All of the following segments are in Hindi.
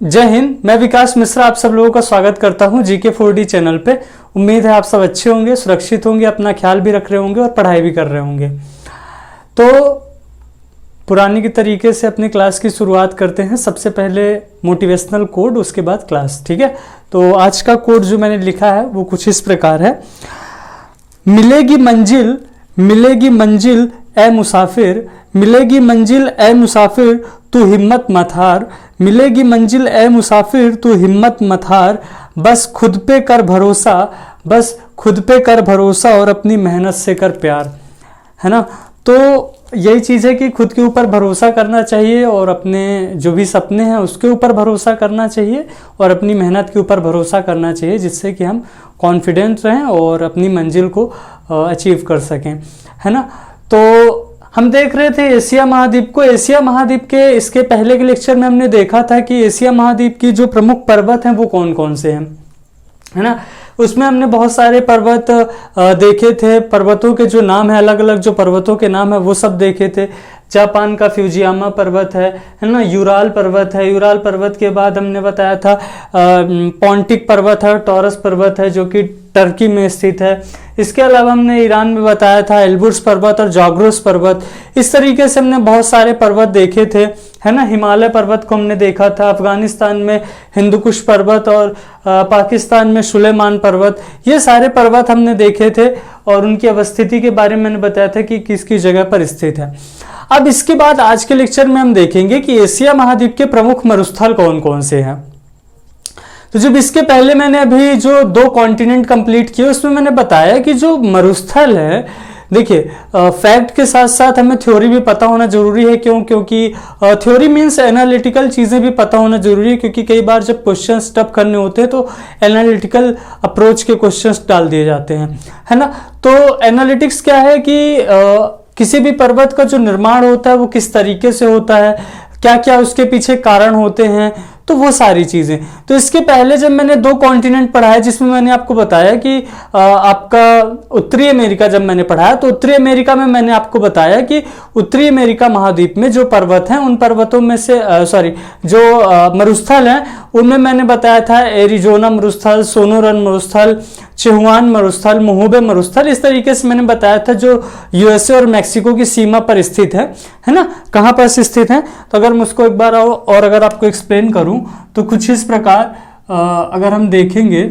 जय हिंद। मैं विकास मिश्रा आप सब लोगों का स्वागत करता हूं जीके 4D चैनल पे। उम्मीद है आप सब अच्छे होंगे, सुरक्षित होंगे, अपना ख्याल भी रख रहे होंगे और पढ़ाई भी कर रहे होंगे। तो पुरानी की तरीके से अपनी क्लास की शुरुआत करते हैं। सबसे पहले मोटिवेशनल कोड, उसके बाद क्लास, ठीक है। तो आज का कोड जो मैंने लिखा है वो कुछ इस प्रकार है। मिलेगी मंजिल ए मुसाफिर, मिलेगी मंजिल ए मुसाफिर, तू हिम्मत मत हार। मिलेगी मंजिल ए मुसाफिर, तू हिम्मत मत हार। बस खुद पे कर भरोसा, बस खुद पे कर भरोसा और अपनी मेहनत से कर प्यार, है ना। तो यही चीज़ है कि खुद के ऊपर भरोसा करना चाहिए और अपने जो भी सपने हैं उसके ऊपर भरोसा करना चाहिए और अपनी मेहनत के ऊपर भरोसा करना चाहिए, जिससे कि हम कॉन्फिडेंट रहें और अपनी मंजिल को अचीव कर सकें, है ना। तो हम देख रहे थे एशिया महाद्वीप को। एशिया महाद्वीप के इसके पहले के लेक्चर में हमने देखा था कि एशिया महाद्वीप की जो प्रमुख पर्वत हैं वो कौन कौन से हैं, है ना। उसमें हमने बहुत सारे पर्वत देखे थे। पर्वतों के जो नाम है, अलग अलग जो पर्वतों के नाम है वो सब देखे थे। जापान का फ्यूजियामा पर्वत है ना। यूराल पर्वत है। यूराल पर्वत के बाद हमने बताया था पॉन्टिक पर्वत है, टॉरस पर्वत है जो कि टर्की में स्थित है। इसके अलावा हमने ईरान में बताया था एल्बुर्स पर्वत और जाग्रोस पर्वत। इस तरीके से हमने बहुत सारे पर्वत देखे थे, है ना। हिमालय पर्वत को हमने देखा था। अफगानिस्तान में हिंदुकुश पर्वत और पाकिस्तान में सुलेमान पर्वत, ये सारे पर्वत हमने देखे थे और उनकी अवस्थिति के बारे में मैंने बताया था कि किस किस जगह पर स्थित है। अब इसके बाद आज के लेक्चर में हम देखेंगे कि एशिया महाद्वीप के प्रमुख मरुस्थल कौन कौन से हैं। तो जब इसके पहले मैंने अभी जो 2 कॉन्टिनेंट कंप्लीट किए उसमें मैंने बताया कि जो मरुस्थल है, देखिए फैक्ट के साथ साथ हमें थ्योरी भी पता होना जरूरी है। क्योंकि थ्योरी मीन्स एनालिटिकल चीज़ें भी पता होना जरूरी है, क्योंकि कई बार जब क्वेश्चंस टफ करने होते हैं तो एनालिटिकल अप्रोच के क्वेश्चंस डाल दिए जाते हैं, है ना। तो एनालिटिक्स क्या है कि किसी भी पर्वत का जो निर्माण होता है वो किस तरीके से होता है, क्या क्या उसके पीछे कारण होते हैं, तो वो सारी चीज़ें। तो इसके पहले जब मैंने 2 कॉन्टिनेंट पढ़ाया, जिसमें मैंने आपको बताया कि आपका उत्तरी अमेरिका जब मैंने पढ़ाया तो उत्तरी अमेरिका में मैंने आपको बताया कि उत्तरी अमेरिका महाद्वीप में जो पर्वत हैं उन पर्वतों में से जो मरुस्थल हैं उनमें मैंने बताया था एरिजोना मरुस्थल, सोनोरन मरुस्थल, चिहुआन मरुस्थल, मोहोबे मरुस्थल। इस तरीके से मैंने बताया था जो यूएसए और मैक्सिको की सीमा पर स्थित है ना। कहाँ पर स्थित है, तो अगर मैं उसको एक बार और अगर आपको एक्सप्लेन करूं तो कुछ इस प्रकार अगर हम देखेंगे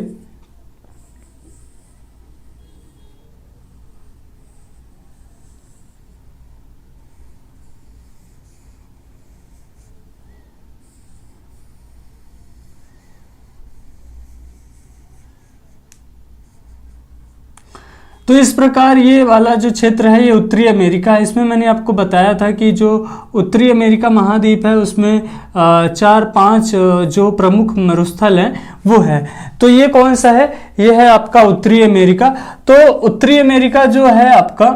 तो इस प्रकार ये वाला जो क्षेत्र है ये उत्तरी अमेरिका है। इसमें मैंने आपको बताया था कि जो उत्तरी अमेरिका महाद्वीप है उसमें 4-5 जो प्रमुख मरुस्थल हैं वो है। तो ये कौन सा है, ये है आपका उत्तरी अमेरिका। तो उत्तरी अमेरिका जो है आपका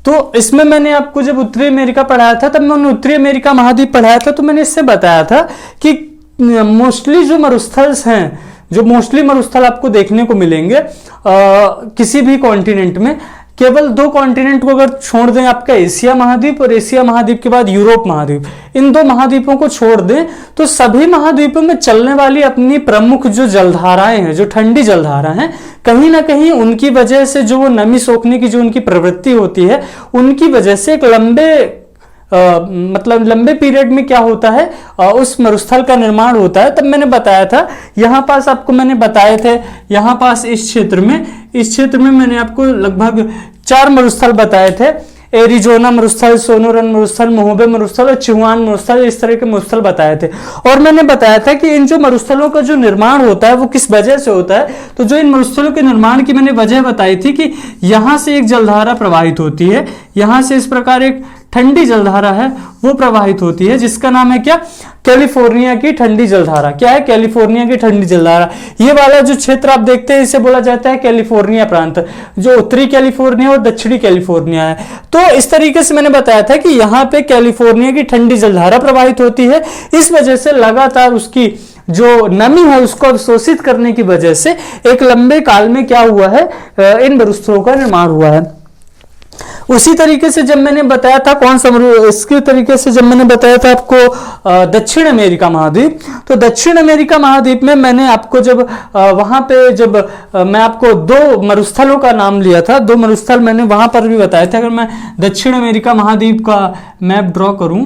तो इसमें मैंने आपको जब उत्तरी अमेरिका पढ़ाया था तब मैंने उत्तरी अमेरिका महाद्वीप पढ़ाया था तो मैंने इससे बताया था कि मोस्टली जो मरुस्थल्स हैं, जो मोस्टली मरुस्थल आपको देखने को मिलेंगे किसी भी कॉन्टिनेंट में, केवल 2 कॉन्टिनेंट को अगर छोड़ दें, आपका एशिया महाद्वीप और एशिया महाद्वीप के बाद यूरोप महाद्वीप, इन 2 महाद्वीपों को छोड़ दें तो सभी महाद्वीपों में चलने वाली अपनी प्रमुख जो जलधाराएं हैं, जो ठंडी जलधारा हैं, कहीं ना कहीं उनकी वजह से जो वो नमी सोखने की जो उनकी प्रवृत्ति होती है उनकी वजह से एक लंबे पीरियड में क्या होता है उस मरुस्थल का निर्माण होता है। तब मैंने बताया था, यहाँ पास आपको मैंने बताए थे, यहाँ पास इस क्षेत्र में मैंने आपको लगभग 4 मरुस्थल बताए थे। एरिजोना मरुस्थल, सोनोरन मरुस्थल, मोहोबे मरुस्थल और चिहुआन मरुस्थल, इस तरह के मरुस्थल बताए थे। और मैंने बताया था कि इन जो मरुस्थलों का जो निर्माण होता है वो किस वजह से होता है। तो जो इन मरुस्थलों के निर्माण की मैंने वजह बताई थी कि यहाँ से एक जलधारा प्रवाहित होती है, यहाँ से इस प्रकार एक ठंडी जलधारा है वो प्रवाहित होती है, जिसका नाम है क्या, कैलिफोर्निया की ठंडी जलधारा। क्या है, कैलिफोर्निया की ठंडी जलधारा। ये वाला जो क्षेत्र आप देखते हैं इसे बोला जाता है कैलिफोर्निया प्रांत, जो उत्तरी कैलिफोर्निया और दक्षिणी कैलिफोर्निया है। तो इस तरीके से मैंने बताया था कि यहाँ पे कैलिफोर्निया की ठंडी जलधारा प्रवाहित होती है। इस वजह से लगातार उसकी जो नमी है उसको अवशोषित करने की वजह से एक लंबे काल में क्या हुआ है, इन मरुस्थलों का निर्माण हुआ है। उसी तरीके से जब मैंने बताया था कौन सा इसके तरीके से जब मैंने बताया था आपको दक्षिण अमेरिका महाद्वीप, तो दक्षिण अमेरिका महाद्वीप में मैंने आपको जब वहां पे जब मैं आपको दो मरुस्थलों का नाम लिया था, दो मरुस्थल मैंने वहां पर भी बताए थे। अगर मैं दक्षिण अमेरिका महाद्वीप का मैप ड्रॉ करूं,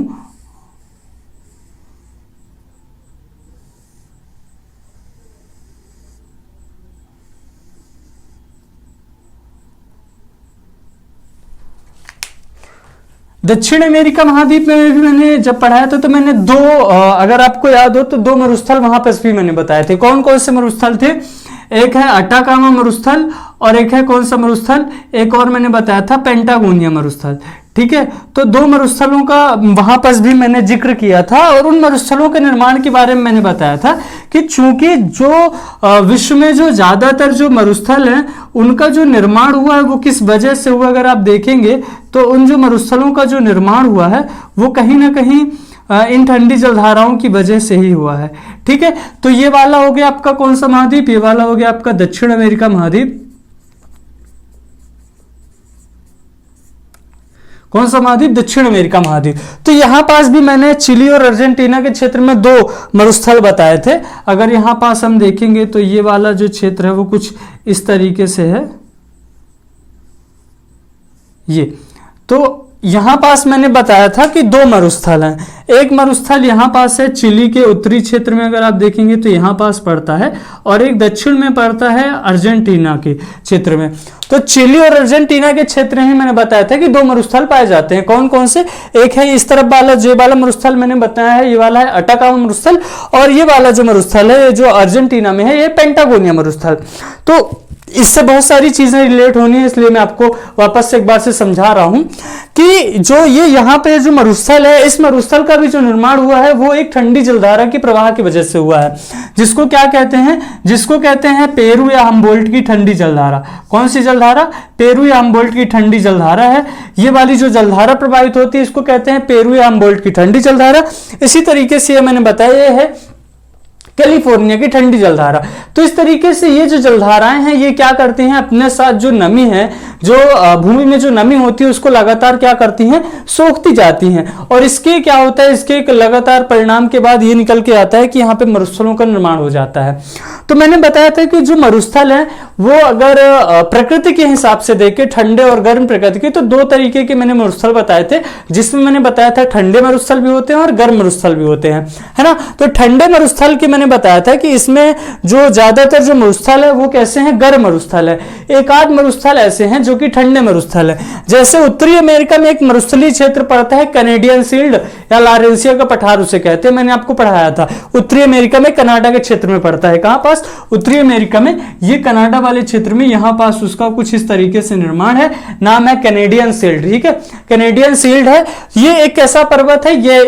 दक्षिण अमेरिका महाद्वीप में भी मैंने जब पढ़ाया था तो मैंने दो अगर आपको याद हो तो दो मरुस्थल वहां पर भी मैंने बताए थे। कौन कौन से मरुस्थल थे? एक है अटाकामा मरुस्थल और एक है कौन सा मरुस्थल, एक और मैंने बताया था पेंटागोनिया मरुस्थल। ठीक है, तो दो मरुस्थलों का वहां पर भी मैंने जिक्र किया था और उन मरुस्थलों के निर्माण के बारे में मैंने बताया था कि चूंकि जो विश्व में जो ज्यादातर जो मरुस्थल हैं उनका जो निर्माण हुआ है वो किस वजह से हुआ, अगर आप देखेंगे तो उन जो मरुस्थलों का जो निर्माण हुआ है वो कहीं ना कहीं इन ठंडी जलधाराओं की वजह से ही हुआ है। ठीक है, तो ये वाला हो गया आपका कौन सा महाद्वीप, ये वाला हो गया आपका दक्षिण अमेरिका महाद्वीप। कौन सा महाद्वीप? दक्षिण अमेरिका महाद्वीप। तो यहां पास भी मैंने चिली और अर्जेंटीना के क्षेत्र में दो मरुस्थल बताए थे। अगर यहां पास हम देखेंगे तो ये वाला जो क्षेत्र है वो कुछ इस तरीके से है, ये तो यहां पास मैंने बताया था कि दो मरुस्थल हैं। एक मरुस्थल यहां पास है चिली के उत्तरी क्षेत्र में, अगर आप देखेंगे तो यहां पास पड़ता है, और एक दक्षिण में पड़ता है अर्जेंटीना के क्षेत्र में। तो चिली और अर्जेंटीना के क्षेत्र में मैंने बताया था कि दो मरुस्थल पाए जाते हैं। कौन कौन से? एक है इस तरफ वाला, जो वाला मरुस्थल मैंने बताया है ये वाला है अटाकामा मरुस्थल, और ये वाला जो मरुस्थल है जो अर्जेंटीना में है ये पेंटागोनिया मरुस्थल। तो इससे बहुत सारी चीजें रिलेट होनी है, इसलिए मैं आपको वापस से एक बार से समझा रहा हूं कि जो ये यहाँ पे जो मरुस्थल है, इस मरुस्थल का भी जो निर्माण हुआ है वो एक ठंडी जलधारा की प्रवाह की वजह से हुआ है, जिसको क्या कहते हैं? जिसको कहते हैं पेरू या हम्बोल्ट की ठंडी जलधारा। कौन सी जलधारा? पेरू या हम्बोल्ट की ठंडी जलधारा है। ये वाली जो जलधारा प्रभावित होती है इसको कहते हैं पेरू या हम्बोल्ट की ठंडी जलधारा। इसी तरीके से मैंने बताया ये है कैलिफोर्निया की ठंडी जलधारा। तो इस तरीके से ये जो जलधाराएं हैं ये क्या करती हैं? अपने साथ जो नमी है, जो भूमि में जो नमी होती है उसको लगातार क्या करती हैं? सोखती जाती हैं। और इसके क्या होता है? इसके एक लगातार परिणाम के बाद ये निकल के आता है कि यहाँ पे मरुस्थलों का निर्माण हो जाता है। तो मैंने बताया था कि जो मरुस्थल है वो अगर प्रकृति के हिसाब से देखें, ठंडे और गर्म प्रकृति के, तो दो तरीके के मैंने मरुस्थल बताए थे, जिसमें मैंने बताया था ठंडे मरुस्थल भी होते हैं और गर्म मरुस्थल भी होते हैं, है ना। तो ठंडे मरुस्थल की मैंने बताया था कि इसमें जो ज्यादातर जो मरुस्थल है वो कैसे हैं? गर्म मरुस्थल है। एक आध मरुस्थल ऐसे हैं जो कि ठंडे मरुस्थल है। जैसे उत्तरी अमेरिका में एक मरुस्थलीय क्षेत्र पड़ता है कैनेडियन सील्ड या लॉरेंसिया का पठार उसे कहते हैं, मैंने आपको पढ़ाया था। उत्तरी अमेरिका में कनाडा के क्षेत्र में पड़ता है। कहां पास? उत्तरी अमेरिका में, ये कनाडा वाले क्षेत्र में, यहां पास उसका कुछ इस तरीके से निर्माण है, नाम है कैनेडियन सील्ड। ठीक है, कैनेडियन सील्ड है। ये एक ऐसा पर्वत है, ये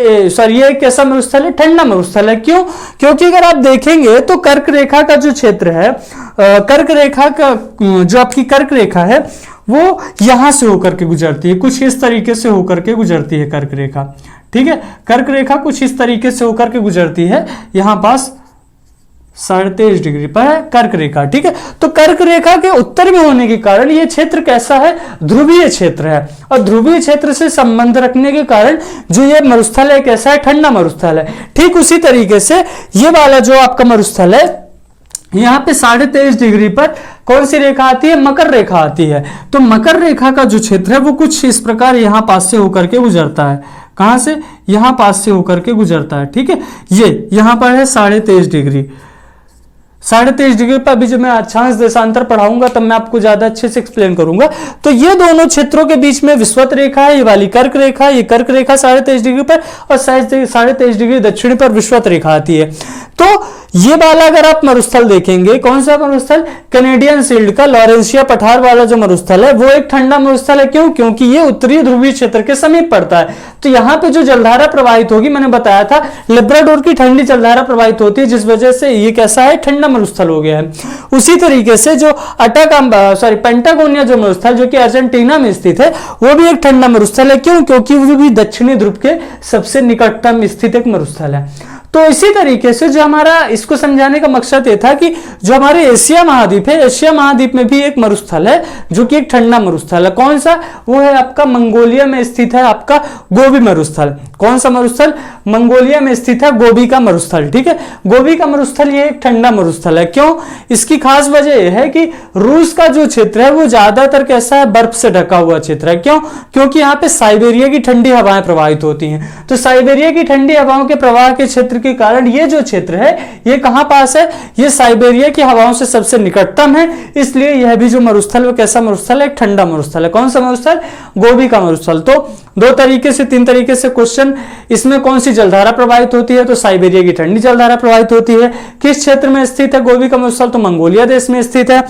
एक ऐसा मरुस्थल है, ठंडा मरुस्थल है। क्यों? क्योंकि अगर आप देखेंगे तो कर्क रेखा का जो क्षेत्र है, कर्क रेखा का जो आपकी कर्क रेखा है वो यहां से होकर के गुजरती है, कुछ इस तरीके से होकर के गुजरती है कर्क रेखा। ठीक है, कर्क रेखा कुछ इस तरीके से होकर के गुजरती है, यहां पास 23.5 डिग्री पर है कर्क रेखा। ठीक है, तो कर्क रेखा के उत्तर में होने के कारण यह क्षेत्र कैसा है? ध्रुवीय क्षेत्र है। और ध्रुवीय क्षेत्र से संबंध रखने के कारण जो ये मरुस्थल है कैसा है? ठंडा मरुस्थल है। ठीक उसी तरीके से ये वाला जो आपका मरुस्थल है, यहां पे 23.5 डिग्री पर कौन सी रेखा आती है? मकर रेखा आती है। तो मकर रेखा का जो क्षेत्र है वो कुछ इस प्रकार यहां पास से होकर के गुजरता है। कहां से? यहां पास से होकर के गुजरता है। ठीक है, ये यहां पर है 23.5 डिग्री। 23.5 डिग्री पर अभी जब मैं अक्षांश देशांतर पढ़ाऊंगा तब मैं आपको ज्यादा अच्छे से एक्सप्लेन करूंगा। तो ये दोनों क्षेत्रों के बीच में विषुवत रेखा है, ये वाली कर्क रेखा, ये कर्क रेखा 23.5 डिग्री पर, और 23.5 डिग्री दक्षिण पर विषुवत रेखा आती है। तो ये वाला अगर आप मरुस्थल देखेंगे, कौन सा मरुस्थल? कैनेडियन सील्ड का लॉरेंसिया पठार वाला जो मरुस्थल है वो एक ठंडा मरुस्थल है। क्यों? क्योंकि ये उत्तरी ध्रुवीय क्षेत्र के समीप पड़ता है। तो यहाँ पे जो जलधारा प्रवाहित होगी, मैंने बताया था लेब्राडोर की ठंडी जलधारा प्रवाहित होती है, जिस वजह से ये कैसा है? ठंडा मरुस्थल हो गया है। उसी तरीके से जो पेंटागोनिया जो मरुस्थल जो कि अर्जेंटीना में स्थित है वो भी एक ठंडा मरुस्थल है। क्यों? क्योंकि वो भी दक्षिणी ध्रुव के सबसे निकटतम स्थित एक मरुस्थल है। तो तो इसी तरीके से जो हमारा इसको समझाने का मकसद ये था कि जो हमारे एशिया महाद्वीप है, एशिया महाद्वीप में भी एक मरुस्थल है जो कि एक ठंडा मरुस्थल है। कौन सा? वो है आपका मंगोलिया में स्थित है आपका गोबी मरुस्थल। कौन सा मरुस्थल? मंगोलिया में स्थित है गोबी का मरुस्थल। ठीक है, गोबी का मरुस्थल ये एक ठंडा मरुस्थल है। क्यों? इसकी खास वजह यह है कि रूस का जो क्षेत्र है वो ज्यादातर कैसा है? बर्फ से ढका हुआ क्षेत्र है। क्यों? क्योंकि यहाँ पे साइबेरिया की ठंडी हवाएं प्रवाहित होती हैं। तो साइबेरिया की ठंडी हवाओं के प्रवाह के क्षेत्र के कारण ये जो क्षेत्र है ये कहां पास है? ये साइबेरिया की हवाओं से सबसे निकटतम है, इसलिए यह भी जो मरुस्थल वो कैसा मरुस्थल है? एक ठंडा मरुस्थल है। कौन सा मरुस्थल? गोबी का मरुस्थल। तो दो तरीके से, तीन तरीके से क्वेश्चन, इसमें कौन सी जलधारा प्रवाहित होती है? तो साइबेरिया की ठंडी जलधारा प्रवाहित होती है। किस क्षेत्र में स्थित है गोबी का मरुस्थल? तो मंगोलिया देश में स्थित है।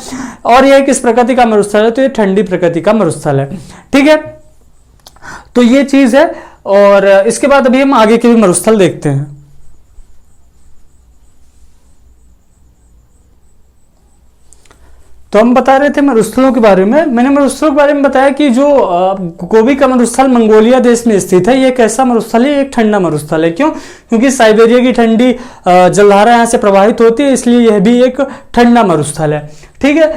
और यह किस प्रकृति का मरुस्थल है? तो यह ठंडी प्रकृति का मरुस्थल है। ठीक है, तो ये चीज है। और इसके बाद अभी हम आगे के भी मरुस्थल देखते हैं। तो हम बता रहे थे मरुस्थलों के बारे में। मैंने मरुस्थलों के बारे में बताया कि जो गोबी का मरुस्थल मंगोलिया देश में स्थित है, ये कैसा मरुस्थल है? एक ठंडा मरुस्थल है। क्यों? क्योंकि साइबेरिया की ठंडी जलधारा यहाँ से प्रवाहित होती है, इसलिए यह भी एक ठंडा मरुस्थल है। ठीक है,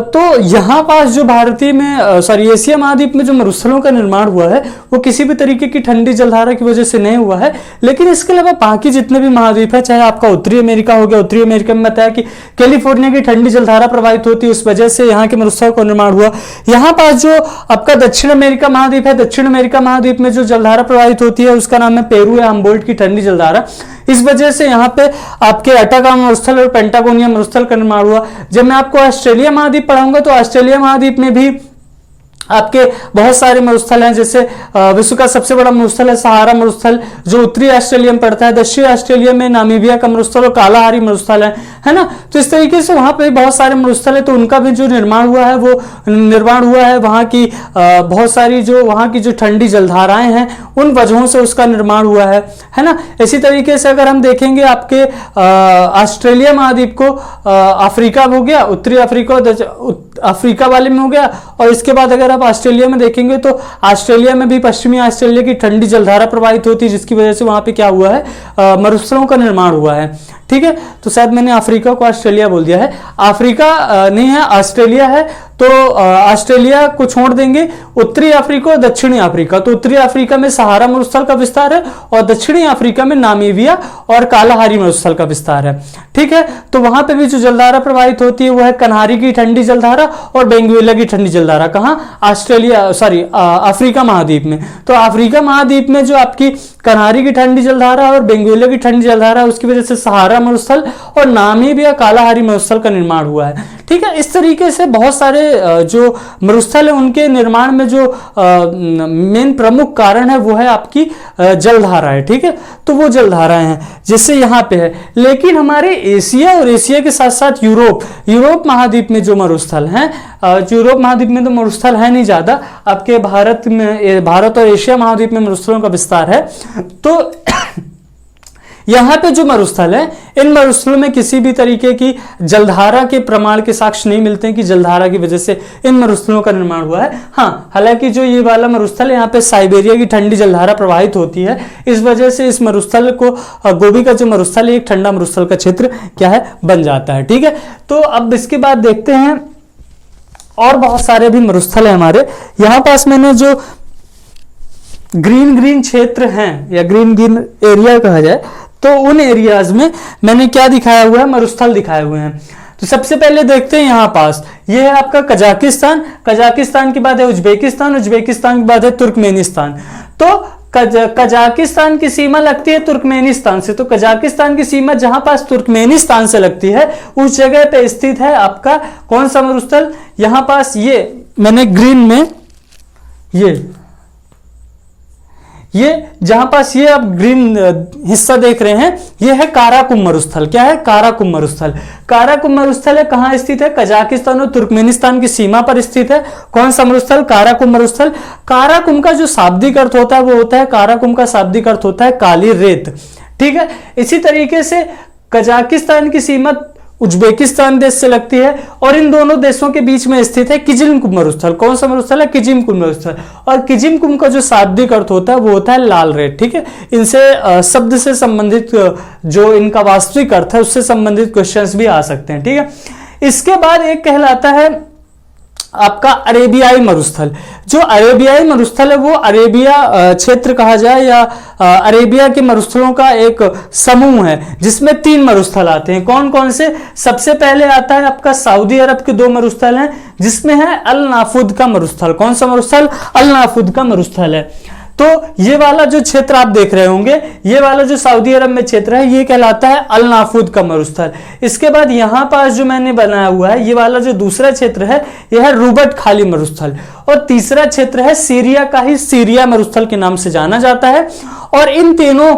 तो यहाँ पास जो भारतीय में एशिया महाद्वीप में जो मरुस्थलों का निर्माण हुआ है वो किसी भी तरीके की ठंडी जलधारा की वजह से नहीं हुआ है। लेकिन इसके अलावा बाकी जितने भी महाद्वीप है, चाहे आपका उत्तरी अमेरिका हो गया, उत्तरी अमेरिका में बताया कि कैलिफोर्निया की ठंडी जलधारा प्रवाहित होती है, उस वजह से यहाँ के मरुस्थल का निर्माण हुआ। यहाँ पास जो आपका दक्षिण अमेरिका महाद्वीप है, दक्षिण अमेरिका महाद्वीप में जो जलधारा प्रवाहित होती है उसका नाम है पेरू या हम्बोल्ट की ठंडी जलधारा। इस वजह से यहाँ पे आपके अटाकामा मरुस्थल और पेंटागोनिया मरुस्थल का निर्माण हुआ। जब मैं आपको ऑस्ट्रेलिया महाद्वीप पढ़ाऊंगा तो ऑस्ट्रेलिया महाद्वीप में भी आपके बहुत सारे मरुस्थल हैं। जैसे विश्व का सबसे बड़ा मरुस्थल है सहारा मरुस्थल, जो उत्तरी ऑस्ट्रेलिया में पड़ता है। दक्षिणी ऑस्ट्रेलिया में नामीबिया का मरुस्थल और कालाहारी मरुस्थल है ना। तो इस तरीके से वहां पे बहुत सारे मरुस्थल है, तो उनका भी जो निर्माण हुआ है वो निर्माण हुआ है वहां की बहुत सारी जो वहां की जो ठंडी जलधाराएं हैं उन वजहों से उसका निर्माण हुआ है ना। इसी तरीके से अगर हम देखेंगे आपके ऑस्ट्रेलिया महाद्वीप को, अफ्रीका हो गया, उत्तरी अफ्रीका अफ्रीका वाले में हो गया, और इसके बाद अगर आप ऑस्ट्रेलिया में देखेंगे तो ऑस्ट्रेलिया में भी पश्चिमी ऑस्ट्रेलिया की ठंडी जलधारा प्रवाहित होती है, जिसकी वजह से वहां पे क्या हुआ है? मरुस्थलों का निर्माण हुआ है। ठीक है, तो शायद मैंने अफ्रीका को ऑस्ट्रेलिया बोल दिया है। अफ्रीका नहीं है, ऑस्ट्रेलिया है। तो ऑस्ट्रेलिया को छोड़ देंगे, उत्तरी अफ्रीका और दक्षिणी अफ्रीका। तो उत्तरी अफ्रीका में सहारा मरुस्थल का विस्तार है और दक्षिणी अफ्रीका में नामीबिया और कालाहारी मरुस्थल का विस्तार है। ठीक है, तो वहां पे भी जो जलधारा प्रवाहित होती है वो है कन्हारी की ठंडी जलधारा और बेंगुएला की ठंडी जलधारा। कहां? अफ्रीका महाद्वीप में। तो अफ्रीका महाद्वीप में जो आपकी कन्हारी की ठंडी जलधारा और बेंगुएला की ठंडी जलधारा, उसकी वजह से सहारा मरुस्थल और नामीबिया कालाहारी मरुस्थल का निर्माण हुआ है। ठीक है, इस तरीके से बहुत सारे जो मरुस्थल है उनके निर्माण में जो मेन प्रमुख कारण है वो है आपकी जलधाराएं। ठीक है, तो वो जलधाराएं हैं जिससे यहाँ पे है। लेकिन हमारे एशिया और एशिया के साथ साथ यूरोप महाद्वीप में जो मरुस्थल हैं, यूरोप महाद्वीप में तो मरुस्थल है नहीं ज्यादा, आपके भारत और एशिया महाद्वीप में मरुस्थलों का विस्तार है। तो यहाँ पे जो मरुस्थल है, इन मरुस्थलों में किसी भी तरीके की जलधारा के प्रमाण के साक्ष्य नहीं मिलते हैं कि जलधारा की वजह से इन मरुस्थलों का निर्माण हुआ है। हाँ, हालांकि जो ये वाला मरुस्थल है यहाँ पे साइबेरिया की ठंडी जलधारा प्रवाहित होती है, इस वजह से इस मरुस्थल को, गोबी का जो मरुस्थल है, एक ठंडा मरुस्थल का क्षेत्र क्या है? बन जाता है। ठीक है, तो अब इसके बाद देखते हैं और बहुत सारे भी मरुस्थल है हमारे यहाँ पास। मैंने जो ग्रीन क्षेत्र हैं या ग्रीन एरिया कहा जाए, तो उन एरियाज में मैंने क्या दिखाया हुआ है? मरुस्थल दिखाए हुए हैं। तो सबसे पहले देखते हैं यहाँ पास, ये है आपका कजाकिस्तान, कजाकिस्तान के बाद है उज्बेकिस्तान, उज्बेकिस्तान के बाद है तुर्कमेनिस्तान। तो कजाकिस्तान की सीमा लगती है तुर्कमेनिस्तान से। तो कजाकिस्तान की सीमा जहां पास तुर्कमेनिस्तान से लगती है उस जगह पे स्थित है आपका कौन सा मरुस्थल? यहां पास ये मैंने ग्रीन में ये जहां पास ये आप ग्रीन हिस्सा देख रहे हैं, ये है काराकुम मरुस्थल। क्या है? काराकुम मरुस्थल। काराकुम मरुस्थल है कहां स्थित है? कजाकिस्तान और तुर्कमेनिस्तान की सीमा पर स्थित है। कौन सा मरुस्थल? काराकुम मरुस्थल। काराकुम का जो शाब्दिक अर्थ होता है वो होता है, काराकुम का शाब्दिक अर्थ होता है काली रेत। ठीक है, इसी तरीके से कजाकिस्तान की सीमा उज्बेकिस्तान देश से लगती है, और इन दोनों देशों के बीच में स्थित है किजिलकुम मरुस्थल। कौन सा मरुस्थल है? किजिलकुम मरुस्थल। और किजिलकुम का जो शाब्दिक अर्थ होता है वो होता है लाल रेत। ठीक है, इनसे शब्द से संबंधित जो इनका वास्तविक अर्थ है उससे संबंधित क्वेश्चंस भी आ सकते हैं। ठीक है, इसके बाद एक कहलाता है आपका अरेबियाई मरुस्थल। जो अरेबियाई मरुस्थल है वो अरेबिया क्षेत्र कहा जाए या अरेबिया के मरुस्थलों का एक समूह है, जिसमें 3 मरुस्थल आते हैं। कौन कौन से? सबसे पहले आता है आपका सऊदी अरब के 2 मरुस्थल हैं, जिसमें है अल नाफुद का मरुस्थल। कौन सा मरुस्थल? अल नाफुद का मरुस्थल है। तो ये वाला जो क्षेत्र आप देख रहे होंगे, ये वाला जो सऊदी अरब में क्षेत्र है, ये कहलाता है अल नाफुद का मरुस्थल। इसके बाद यहां पास जो मैंने बनाया हुआ है, ये वाला जो दूसरा क्षेत्र है, यह है रूबट खाली मरुस्थल। और तीसरा क्षेत्र है सीरिया का ही सीरिया मरुस्थल के नाम से जाना जाता है। और इन तीनों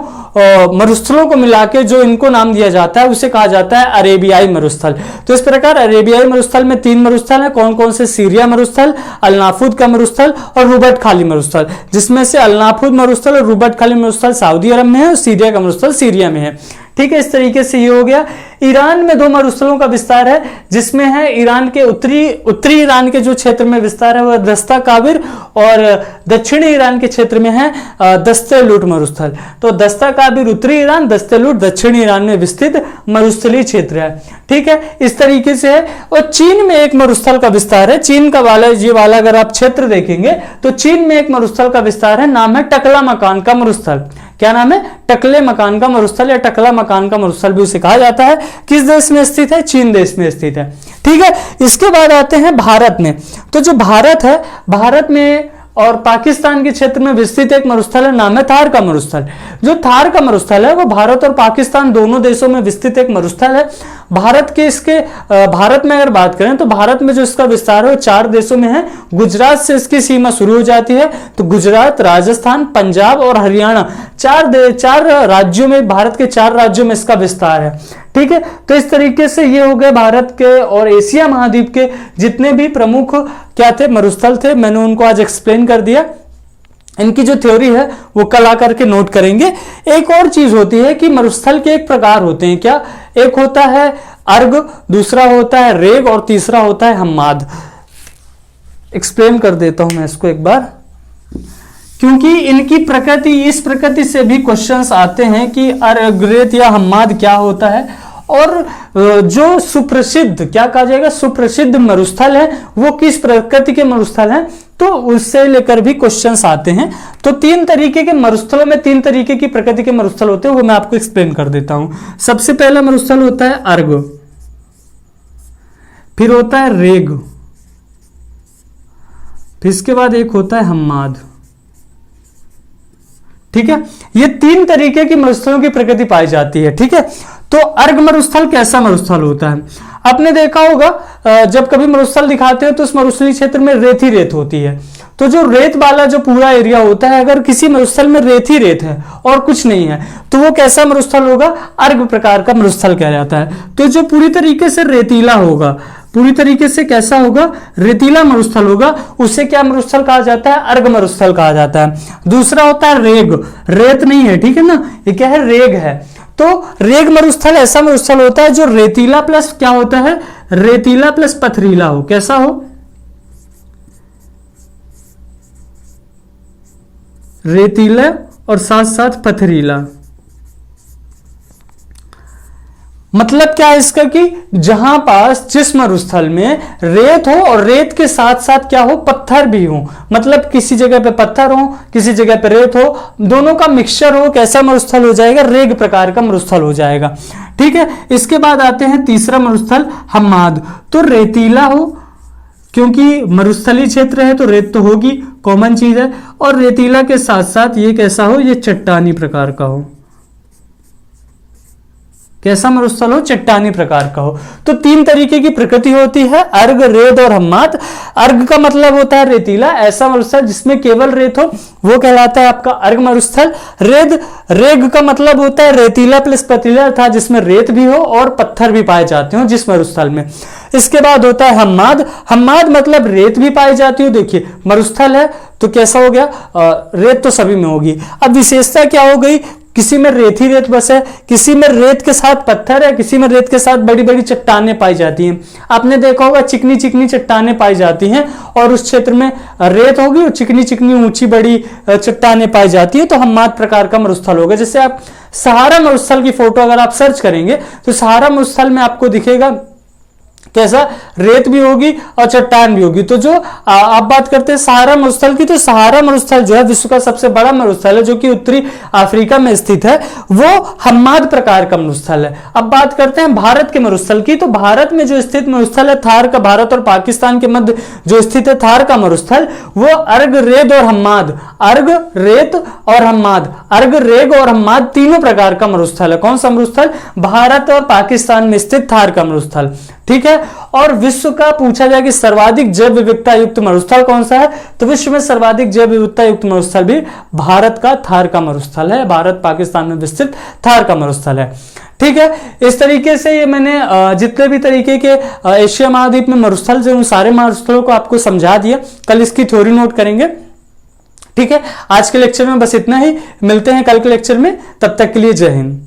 मरुस्थलों को मिलाकर जो इनको नाम दिया जाता है उसे कहा जाता है अरेबियाई मरुस्थल। तो इस प्रकार अरेबियाई मरुस्थल में 3 मरुस्थल है। कौन कौन से? सीरिया मरुस्थल, अल नाफुद का मरुस्थल और रूबट खाली मरुस्थल, जिसमें से अल नाफुद मरुस्थल और रूबट खाली मरुस्थल सऊदी अरब में है और सीरिया का मरुस्थल सीरिया में है। ठीक है, इस तरीके से ये हो गया। ईरान में 2 मरुस्थलों का विस्तार है, जिसमें है ईरान के उत्तरी ईरान के जो क्षेत्र में विस्तार है वह दस्ता काबिर, और दक्षिणी ईरान के क्षेत्र में है दस्तेलुट मरुस्थल। तो दस्ता काबिर उत्तरी ईरान, दस्तेलुट दक्षिणी ईरान में विस्तृत मरुस्थलीय क्षेत्र है। ठीक है, इस तरीके से है। और चीन में एक मरुस्थल का विस्तार है। चीन का वाला ये वाला अगर आप क्षेत्र देखेंगे तो चीन में एक मरुस्थल का विस्तार है, नाम है टकला मकान का मरुस्थल। क्या नाम है? टकले मकान का मरुस्थल या टकला मकान का मरुस्थल भी उसे कहा जाता है। किस देश में स्थित है? चीन देश में स्थित है। ठीक है, इसके बाद आते हैं भारत में। तो जो भारत है, भारत में और पाकिस्तान के क्षेत्र में विस्तृत एक मरुस्थल है, नाम है थार का मरुस्थल। जो थार का मरुस्थल है वो भारत और पाकिस्तान दोनों देशों में विस्तृत एक मरुस्थल है। भारत में अगर बात करें तो भारत में जो इसका विस्तार है वो 4 देशों में है। गुजरात से इसकी सीमा शुरू हो जाती है, तो गुजरात, राजस्थान, पंजाब और हरियाणा 4 राज्यों में, भारत के 4 राज्यों में इसका विस्तार है। ठीक है, तो इस तरीके से ये हो गए भारत के और एशिया महाद्वीप के जितने भी प्रमुख क्या थे, मरुस्थल थे, मैंने उनको आज एक्सप्लेन कर दिया। इनकी जो थ्योरी है वो कल आकर के नोट करेंगे। एक और चीज होती है कि मरुस्थल के एक प्रकार होते हैं। क्या? एक होता है अर्ग, दूसरा होता है रेग और तीसरा होता है हम्माद। एक्सप्लेन कर देता हूं मैं इसको एक बार, क्योंकि इनकी प्रकृति, इस प्रकृति से भी क्वेश्चंस आते हैं कि अर्ग, रेत या हम्माद क्या होता है। और जो सुप्रसिद्ध, क्या कहा जाएगा, सुप्रसिद्ध मरुस्थल है वो किस प्रकृति के मरुस्थल हैं, तो उससे लेकर भी क्वेश्चंस आते हैं। तो 3 तरीके के मरुस्थलों में 3 तरीके की प्रकृति के मरुस्थल होते हैं, वो मैं आपको एक्सप्लेन कर देता हूं। सबसे पहला मरुस्थल होता है अर्ग, फिर होता है रेग, फिर इसके बाद एक होता है हम्माद। ठीक है, ये 3 तरीके की मरुस्थलों की प्रकृति पाई जाती है। ठीक है, तो अर्ग मरुस्थल कैसा मरुस्थल होता है? आपने देखा होगा जब कभी मरुस्थल दिखाते हैं तो उस मरुस्थलीय क्षेत्र में रेत ही रेत होती है। तो जो रेत वाला जो पूरा एरिया होता है, अगर किसी मरुस्थल में रेत ही रेत है और कुछ नहीं है तो वो कैसा मरुस्थल होगा? अर्ग प्रकार का मरुस्थल कहलाता है। तो जो पूरी तरीके से रेतीला होगा, पूरी तरीके से कैसा होगा? रेतीला मरुस्थल होगा, उसे क्या मरुस्थल कहा जाता है? अर्ग मरुस्थल कहा जाता है। दूसरा होता है रेग, रेत नहीं है, ठीक है ना, ये क्या है? रेग है। तो रेग मरुस्थल ऐसा मरुस्थल होता है जो रेतीला प्लस क्या होता है? रेतीला प्लस पथरीला हो। कैसा हो? रेतीला और साथ साथ पथरीला। मतलब क्या है इसका कि जहां पास जिस मरुस्थल में रेत हो और रेत के साथ साथ क्या हो? पत्थर भी हो। मतलब किसी जगह पे पत्थर हो, किसी जगह पे रेत हो, दोनों का मिक्सचर हो, कैसा मरुस्थल हो जाएगा? रेग प्रकार का मरुस्थल हो जाएगा। ठीक है, इसके बाद आते हैं तीसरा मरुस्थल हम्माद। तो रेतीला हो, क्योंकि मरुस्थलीय क्षेत्र है तो रेत तो होगी, कॉमन चीज है। और रेतीला के साथ साथ ये कैसा हो? ये चट्टानी प्रकार का हो। कैसा मरुस्थल हो? चट्टानी प्रकार का हो। तो 3 तरीके की प्रकृति होती है, अर्ग, रेत और हम्माद। अर्ग का मतलब होता है रेतीला, ऐसा मरुस्थल जिसमें केवल रेत हो वो कहलाता है आपका अर्ग मरुस्थल। रेग का मतलब होता है रेतीला प्लस पथरीला, अर्थात जिसमें रेत भी हो और पत्थर भी पाए जाते हो जिस मरुस्थल में। इसके बाद होता है हम्माद। हम्माद मतलब रेत भी पाई जाती हो। देखिए मरुस्थल है तो कैसा हो गया? रेत तो सभी में होगी। अब विशेषता क्या हो गई? किसी में रेत ही रेत बस है, किसी में रेत के साथ पत्थर है, किसी में रेत के साथ बड़ी बड़ी चट्टानें पाई जाती हैं। आपने देखा होगा चिकनी चिकनी चट्टानें पाई जाती हैं और उस क्षेत्र में रेत होगी और चिकनी चिकनी ऊंची बड़ी चट्टानें पाई जाती है, तो हम्माद प्रकार का मरुस्थल होगा। जैसे आप सहारा मरुस्थल की फोटो अगर आप सर्च करेंगे तो सहारा मरुस्थल में आपको दिखेगा कैसा, रेत भी होगी और चट्टान भी होगी। तो जो आप बात करते हैं सहारा मरुस्थल की, तो सहारा मरुस्थल जो है विश्व का सबसे बड़ा मरुस्थल है जो कि उत्तरी अफ्रीका में स्थित है, वो हम्माद प्रकार का मरुस्थल है। अब बात करते हैं भारत के मरुस्थल की, तो भारत में जो स्थित मरुस्थल है थार का, भारत और पाकिस्तान के मध्य जो स्थित है थार का मरुस्थल, वो अर्ग रेत और हम्माद, अर्ग रेत और हम्माद, अर्ग रेग और हम्माद तीनों प्रकार का मरुस्थल है। कौन सा मरुस्थल? भारत और पाकिस्तान में स्थित थार का मरुस्थल, ठीक है। और विश्व का पूछा जाए कि सर्वाधिक जैव विविधता युक्त मरुस्थल कौन सा है, तो विश्व में सर्वाधिक जैव विविधता युक्त मरुस्थल भी भारत का थार का मरुस्थल है, भारत पाकिस्तान में विस्तृत थार का मरुस्थल है, ठीक है। इस तरीके से ये मैंने जितने भी तरीके के एशिया महाद्वीप में मरुस्थल जो सारे मरुस्थलों को आपको समझा दिया। कल इसकी थ्योरी नोट करेंगे, ठीक है। आज के लेक्चर में बस इतना ही, मिलते हैं कल के लेक्चर में, तब तक के लिए जय हिंद।